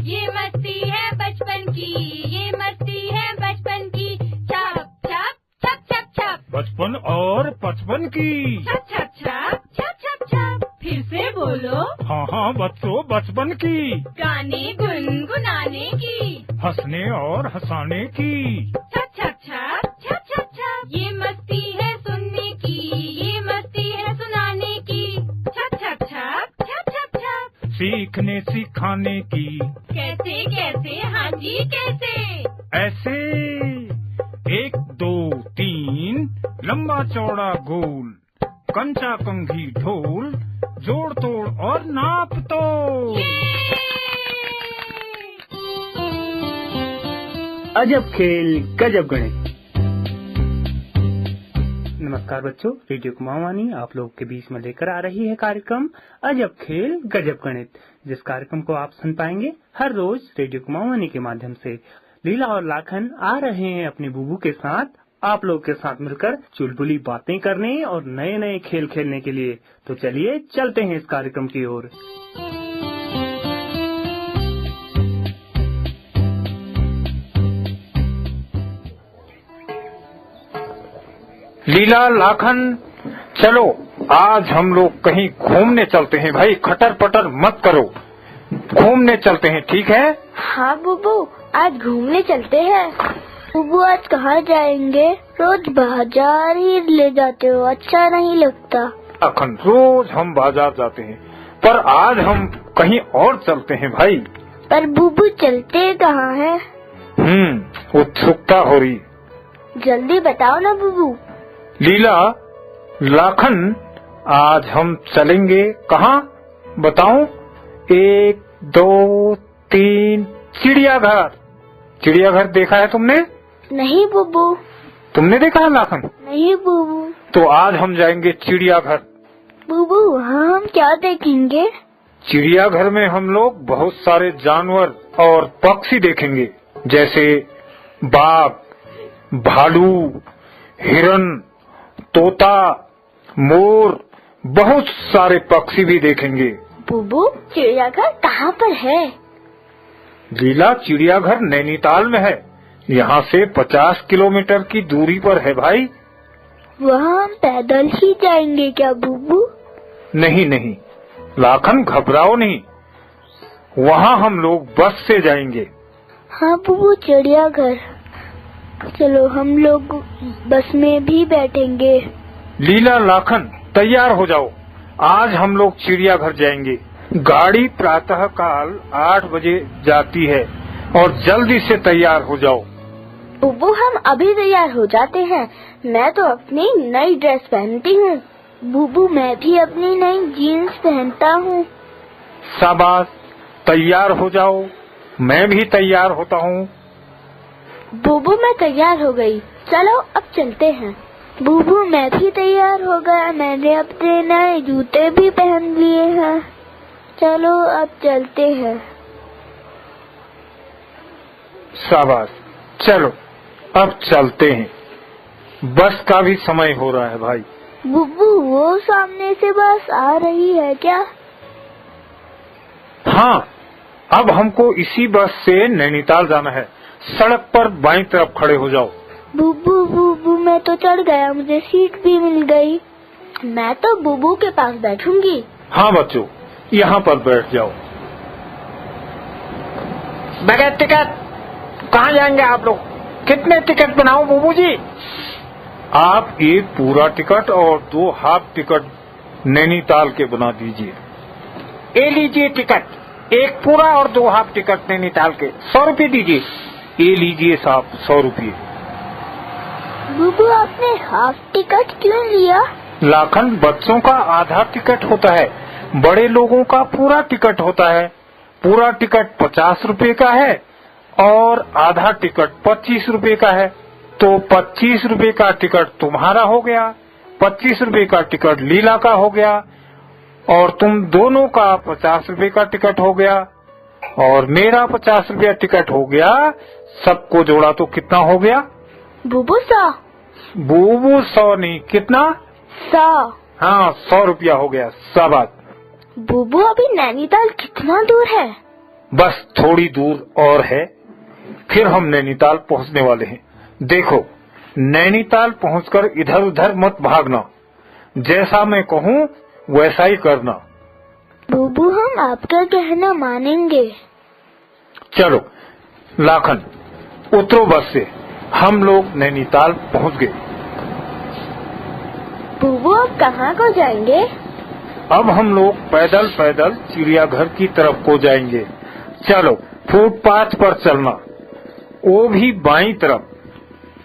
ये मस्ती है बचपन की, ये मस्ती है बचपन की। छप छप छप छप छप, बचपन और पचपन की। छप छप छप छप छप छप। फिर से बोलो। हाँ हाँ बच्चों, बचपन की। गाने गुनगुनाने की, हंसने और हंसाने की। छप छप छप छप छप छप। ये मस्ती है सुनने की, ये मस्ती है सुनाने की। छप छप छप छप छप छप। सीखने सिखाने की। कैसे कैसे, हाँ जी कैसे। ऐसे 1 2 3 लंबा चौड़ा गोल, कंचा कंघी ढोल, जोड़ तोड़ और नाप तोड़। अजब खेल गजब गणित। नमस्कार बच्चों, रेडियो कुमाऊनी आप लोगों के बीच में लेकर आ रही है कार्यक्रम अजब खेल गजब गणित, जिस कार्यक्रम को आप सुन पाएंगे हर रोज रेडियो कुमाऊनी के माध्यम से। लीला और लाखन आ रहे हैं अपने बुबू के साथ आप लोग के साथ मिलकर चुलबुली बातें करने और नए नए खेल खेलने के लिए। तो चलिए चलते हैं इस कार्यक्रम की ओर। लीला लाखन, चलो आज हम लोग कहीं घूमने चलते हैं भाई। खटर पटर मत करो, घूमने चलते हैं, ठीक है? हाँ बुबू, आज घूमने चलते हैं। बुबू आज कहाँ जाएंगे? रोज बाजार ही ले जाते हो, अच्छा नहीं लगता। लाखन, रोज हम बाजार जाते हैं, पर आज हम कहीं और चलते हैं भाई। पर बुबू चलते कहाँ हैं? उत्सुकता हो रही। जल्दी बताओ ना बुबू। लीला लाखन, आज हम चलेंगे कहाँ बताऊं? 1 2 3 चिड़ियाघर। चिड़ियाघर देखा है तुमने? नहीं बुबू। तुमने देखा है लाखन? नहीं बुबू। तो आज हम जाएंगे चिड़ियाघर। बुबू वहाँ हम क्या देखेंगे? चिड़ियाघर में हम लोग बहुत सारे जानवर और पक्षी देखेंगे, जैसे बाघ, भालू, हिरन, तोता, मोर, बहुत सारे पक्षी भी देखेंगे। बुबू चिड़ियाघर कहाँ पर है? लीला, चिड़ियाघर नैनीताल में है। यहाँ से 50 किलोमीटर की दूरी पर है भाई। वहाँ हम पैदल ही जाएंगे क्या बुबू? नहीं नहीं लाखन, घबराओ नहीं, वहाँ हम लोग बस से जाएंगे। हाँ बुबू, चिड़ियाघर चलो, हम लोग बस में भी बैठेंगे। लीला लाखन, तैयार हो जाओ, आज हम लोग चिड़ियाघर जाएंगे। गाड़ी प्रातः काल 8 बजे जाती है और जल्दी से तैयार हो जाओ। बुबू हम अभी तैयार हो जाते हैं। मैं तो अपनी नई ड्रेस पहनती हूँ। बुबू मैं भी अपनी नई जीन्स पहनता हूँ। शाबाश, तैयार हो जाओ, मैं भी तैयार होता हूँ। बुबू मैं तैयार हो गई, चलो अब चलते हैं। बुबू मैं भी तैयार हो गया, मैंने अपने नए जूते भी पहन लिए हैं। चलो अब चलते हैं। शाबाश, चलो अब चलते हैं। बस का भी समय हो रहा है भाई। बुबू वो सामने से बस आ रही है क्या? हाँ, अब हमको इसी बस से नैनीताल जाना है। सड़क पर बाईं तरफ खड़े हो जाओ। बुबू बुबू मैं तो चढ़ गया, मुझे सीट भी मिल गई। मैं तो बुबू के पास बैठूंगी। हाँ बच्चों, यहाँ पर बैठ जाओ। बगैर टिकट कहाँ जाएंगे आप लोग? कितने टिकट बनाऊं बुबू जी? आप एक पूरा टिकट और 2 हाफ टिकट नैनीताल के बना दीजिए। ये लीजिए टिकट, एक पूरा और 2 हाफ टिकट नैनीताल के। 100 रुपये दीजिए। ये लीजिए साहब, 100 रुपये। बुबू आपने हाफ टिकट क्यों लिया? लाखन, बच्चों का आधा टिकट होता है, बड़े लोगों का पूरा टिकट होता है। पूरा टिकट 50 रुपए का है और आधा टिकट 25 रुपए का है। तो 25 रुपए का टिकट तुम्हारा हो गया, 25 रुपए का टिकट लीला का हो गया, और तुम दोनों का 50 रुपए का टिकट हो गया, और मेरा 50 रुपया टिकट हो गया। सबको जोड़ा तो कितना हो गया? बुबू 100। बुबू 100 नहीं, कितना? 100। हाँ, 100 रुपया हो गया। शाबाश। बुबू अभी नैनीताल कितना दूर है? बस थोड़ी दूर और है, फिर हम नैनीताल पहुंचने वाले हैं। देखो, नैनीताल पहुंचकर इधर उधर मत भागना, जैसा मैं कहूँ वैसा ही करना। बुबू हम आपका कहना मानेंगे। चलो लाखन, उतरो बस से। हम लोग नैनीताल पहुंच गए। बुबू अब कहाँ को जाएंगे? अब हम लोग पैदल पैदल चिड़ियाघर की तरफ को जाएंगे। चलो फुटपाथ पर चलना, वो भी बाईं तरफ।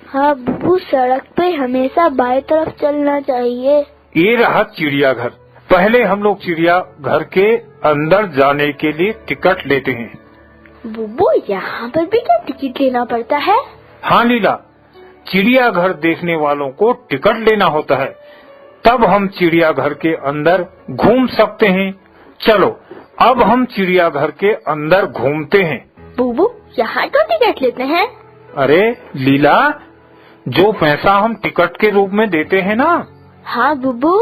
हाँ बुबू, सड़क पे हमेशा बाएं तरफ चलना चाहिए। ये रहा चिड़ियाघर। पहले हम लोग चिड़ियाघर के अंदर जाने के लिए टिकट लेते हैं। बुबू यहाँ पर भी क्या टिकट लेना पड़ता है? हाँ लीला, चिड़ियाघर देखने वालों को टिकट लेना होता है, तब हम चिड़ियाघर के अंदर घूम सकते हैं। चलो अब हम चिड़ियाघर के अंदर घूमते हैं। बुबू यहाँ तो टिकट लेते हैं। अरे लीला, जो पैसा हम टिकट के रूप में देते हैं ना, हाँ बुबू,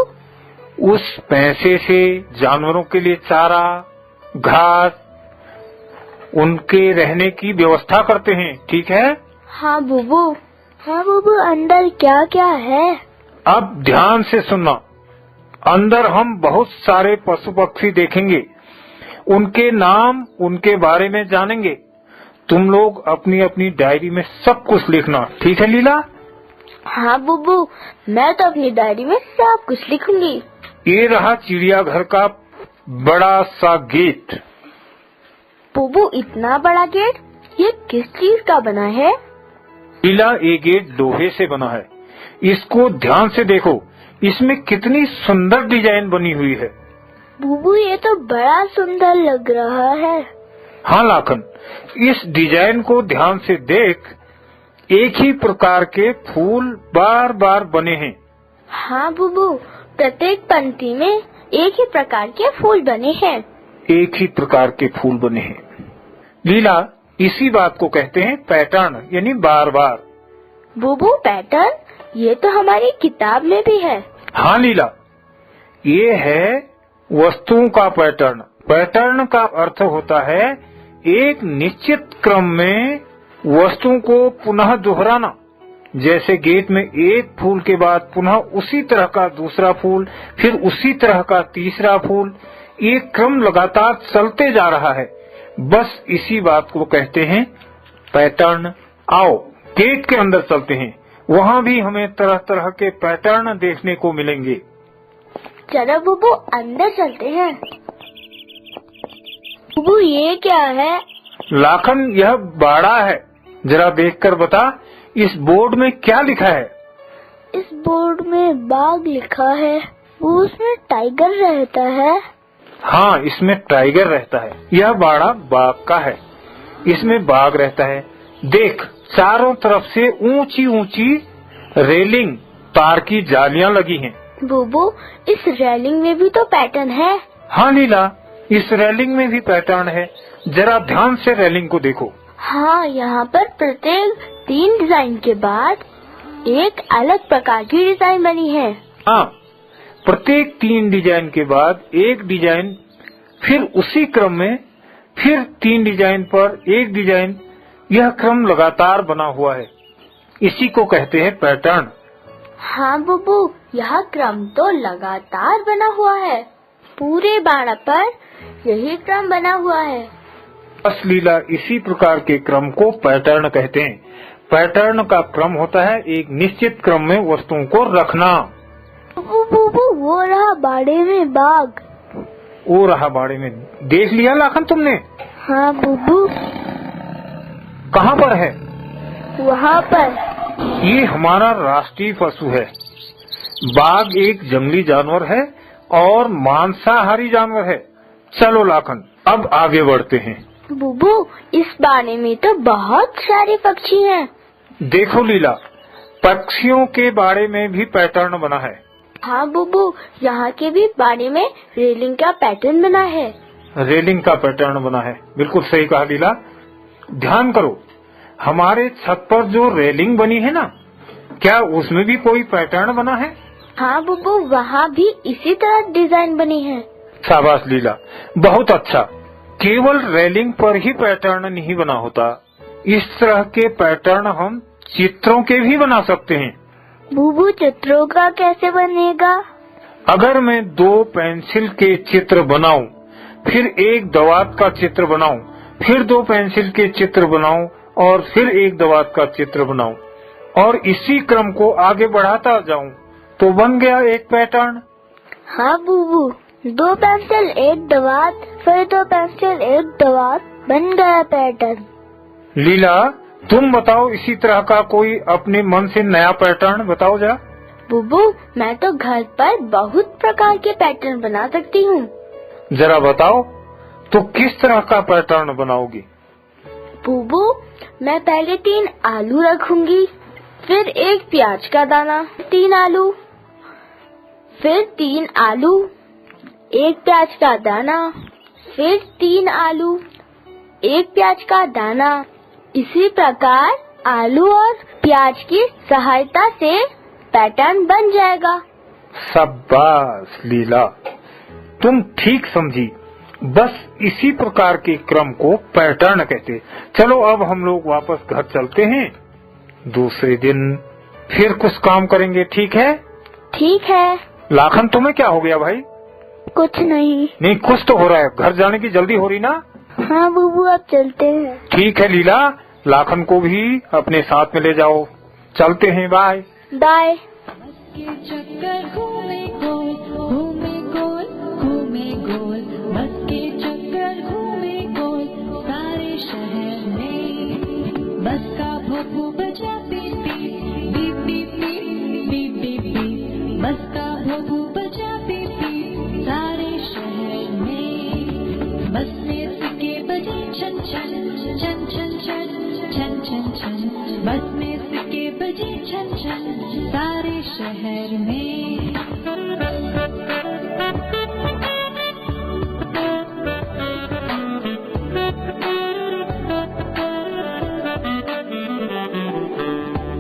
उस पैसे से जानवरों के लिए चारा, घास, उनके रहने की व्यवस्था करते हैं, ठीक है? हाँ बुबू। हाँ बुबू, अंदर क्या क्या है? अब ध्यान से सुनना। अंदर हम बहुत सारे पशु पक्षी देखेंगे, उनके नाम, उनके बारे में जानेंगे। तुम लोग अपनी अपनी डायरी में सब कुछ लिखना, ठीक है लीला? हाँ बुबू, मैं तो अपनी डायरी में सब कुछ लिखूंगी। ये रहा चिड़ियाघर का बड़ा सा गेट। बुबू इतना बड़ा गेट, ये किस चीज का बना है? लीला, ये गेट लोहे से बना है। इसको ध्यान से देखो, इसमें कितनी सुंदर डिजाइन बनी हुई है। बुबू ये तो बड़ा सुंदर लग रहा है। हाँ लाखन, इस डिजाइन को ध्यान से देख, एक ही प्रकार के फूल बार बार बने हैं। हाँ बुबू, प्रत्येक पंक्ति में एक ही प्रकार के फूल बने हैं। एक ही प्रकार के फूल बने हैं। लीला, इसी बात को कहते हैं पैटर्न, यानी बार बार। बुबू पैटर्न, ये तो हमारी किताब में भी है। हाँ लीला, ये है वस्तुओं का पैटर्न। पैटर्न का अर्थ होता है एक निश्चित क्रम में वस्तुओं को पुनः दोहराना। जैसे गेट में एक फूल के बाद पुनः उसी तरह का दूसरा फूल, फिर उसी तरह का तीसरा फूल, एक क्रम लगातार चलते जा रहा है। बस इसी बात को कहते हैं पैटर्न। आओ गेट के अंदर चलते हैं, वहाँ भी हमें तरह तरह के पैटर्न देखने को मिलेंगे। चलो बुबू अंदर चलते हैं। बुबू ये क्या है? लाखन, यह बाड़ा है। जरा देखकर बता, इस बोर्ड में क्या लिखा है? इस बोर्ड में बाघ लिखा है। वो उसमें टाइगर रहता है। हाँ, इसमें टाइगर रहता है। यह बाड़ा बाघ का है, इसमें बाघ रहता है। देख, चारों तरफ से ऊंची ऊंची रेलिंग, तार की जालियां लगी हैं। बुबू इस रेलिंग में भी तो पैटर्न है। हाँ लीला, इस रेलिंग में भी पैटर्न है। जरा ध्यान से रेलिंग को देखो। हाँ, यहाँ पर प्रत्येक 3 डिजाइन के बाद एक अलग प्रकार की डिजाइन बनी है। हाँ, प्रत्येक 3 डिजाइन के बाद एक डिजाइन, फिर उसी क्रम में फिर 3 डिजाइन पर एक डिजाइन। यह क्रम लगातार बना हुआ है, इसी को कहते हैं पैटर्न। हाँ बुबू, यह क्रम तो लगातार बना हुआ है। पूरे बाड़ा पर यही क्रम बना हुआ है। बस लीला, इसी प्रकार के क्रम को पैटर्न कहते हैं। पैटर्न का क्रम होता है एक निश्चित क्रम में वस्तुओं को रखना। बुबू वो रहा बाड़े में बाघ। वो रहा बाड़े में। देख लिया लाखन तुमने? हाँ बुबू। कहाँ पर है? वहाँ पर। ये हमारा राष्ट्रीय पशु है। बाघ एक जंगली जानवर है और मांसाहारी जानवर है। चलो लाखन, अब आगे बढ़ते हैं। बुबू इस बाड़े में तो बहुत सारे पक्षी हैं। देखो लीला, पक्षियों के बारे में भी पैटर्न बना है। हाँ बुबू, यहाँ के भी बाड़े में रेलिंग का पैटर्न बना है। रेलिंग का पैटर्न बना है, बिल्कुल सही कहा लीला। ध्यान करो, हमारे छत पर जो रेलिंग बनी है ना, क्या उसमें भी कोई पैटर्न बना है? हाँ बुबू, वहाँ भी इसी तरह डिजाइन बनी है। शाबाश लीला, बहुत अच्छा। केवल रेलिंग पर ही पैटर्न नहीं बना होता, इस तरह के पैटर्न हम चित्रों के भी बना सकते हैं। बूबू चित्रों का कैसे बनेगा? अगर मैं 2 पेंसिल के चित्र बनाऊं, फिर एक दवात का चित्र बनाऊं, फिर 2 पेंसिल के चित्र बनाऊं और फिर एक दवात का चित्र बनाऊं और इसी क्रम को आगे बढ़ाता जाऊं, तो बन गया एक पैटर्न। हाँ बूबू, 2 पेंसिल 1 दवात, फिर 2 पेंसिल 1 दवात, बन गया पैटर्न। लीला, तुम बताओ इसी तरह का कोई अपने मन से नया पैटर्न बताओ जा। बूबू, मैं तो घर पर बहुत प्रकार के पैटर्न बना सकती हूँ। जरा बताओ तो किस तरह का पैटर्न बनाओगी? बूबू, मैं पहले 3 आलू रखूंगी, फिर 1 प्याज का दाना, 3 आलू, फिर 3 आलू, 1 प्याज का दाना, फिर 3 आलू, 1 प्याज का दाना। इसी प्रकार आलू और प्याज की सहायता से पैटर्न बन जाएगा। शाबाश लीला, तुम ठीक समझी। बस इसी प्रकार के क्रम को पैटर्न कहते। चलो अब हम लोग वापस घर चलते हैं। दूसरे दिन फिर कुछ काम करेंगे, ठीक है? ठीक है। लाखन, तुम्हें क्या हो गया भाई? कुछ नहीं। नहीं, कुछ तो हो रहा है। घर जाने की जल्दी हो रही ना? हाँ बूबू, अब चलते हैं। ठीक है लीला, लाखन को भी अपने साथ में ले जाओ। चलते हैं, बाय बाय। के चक्कर घूमे गोल, घूमे गोल, घूमे गोल, बस के चक्कर घूमे गोल, सारे शहर में बस का भोंपू बजा peep peep, beep beep beep, beep beep beep, bus का भोंपू बजा पीप पीप, सारे शहर में बस में सिक्के बजे छन छन छन छन छन छन छन छन, बस में सिक्के बजे छन छन, सारे शहर में।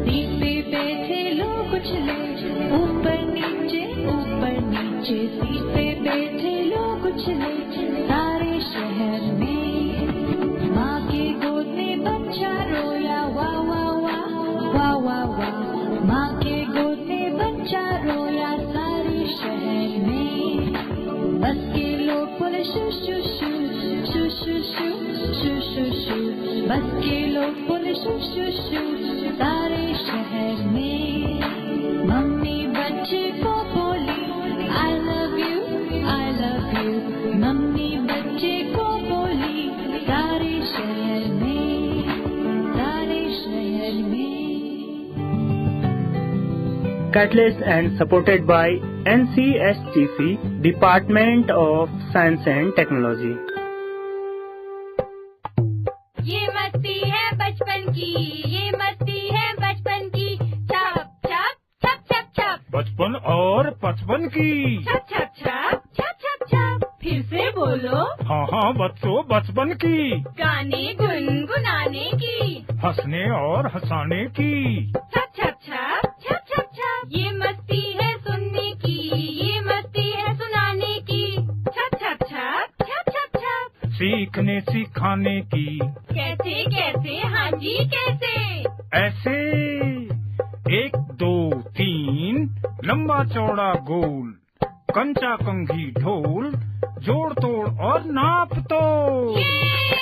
सीट पे बैठे लोग उछले ऊपर नीचे, सीट पे बैठे लोग उछले सारे शहर में। माँ के गोद में बच्चा रोया, वाह वाह वाह, वाह वाह वाह, माँ के गोद में बच्चा रोया, सारे शहर में। बस के लोग बोले शू शू शू शू शू शू शू शू शू, बस के लोग बोले शू शू शू, सारे शहर में। मम्मी बच्चे को बोली I love you, मम्मी बच्चे को बोली, सारे शहर में, सारे शहर में। Catalyst and supported by NCSTC, Department of Science and Technology. ये मस्ती है बचपन की, ये मस्ती है बचपन की, छप छप छप छप छप, बचपन और 55 की। छप छप छप छप छप छप, फिर से बोलो। हाँ हाँ बच्चों, बचपन की। गाने गुनगुनाने की, हंसने और हंसाने की। छप छप छप छप छप छप, ये मस्ती है सुनने की, ये मस्ती है सुनाने की, छप छप छप छप छप छप, सीखने सिखाने की। कैसे कैसे, हाँ जी कैसे? ऐसे 1 2 3, लंबा चौड़ा गोल, कंचा कंघी ढोल, जोड़ तोड़ और नाप तो। ये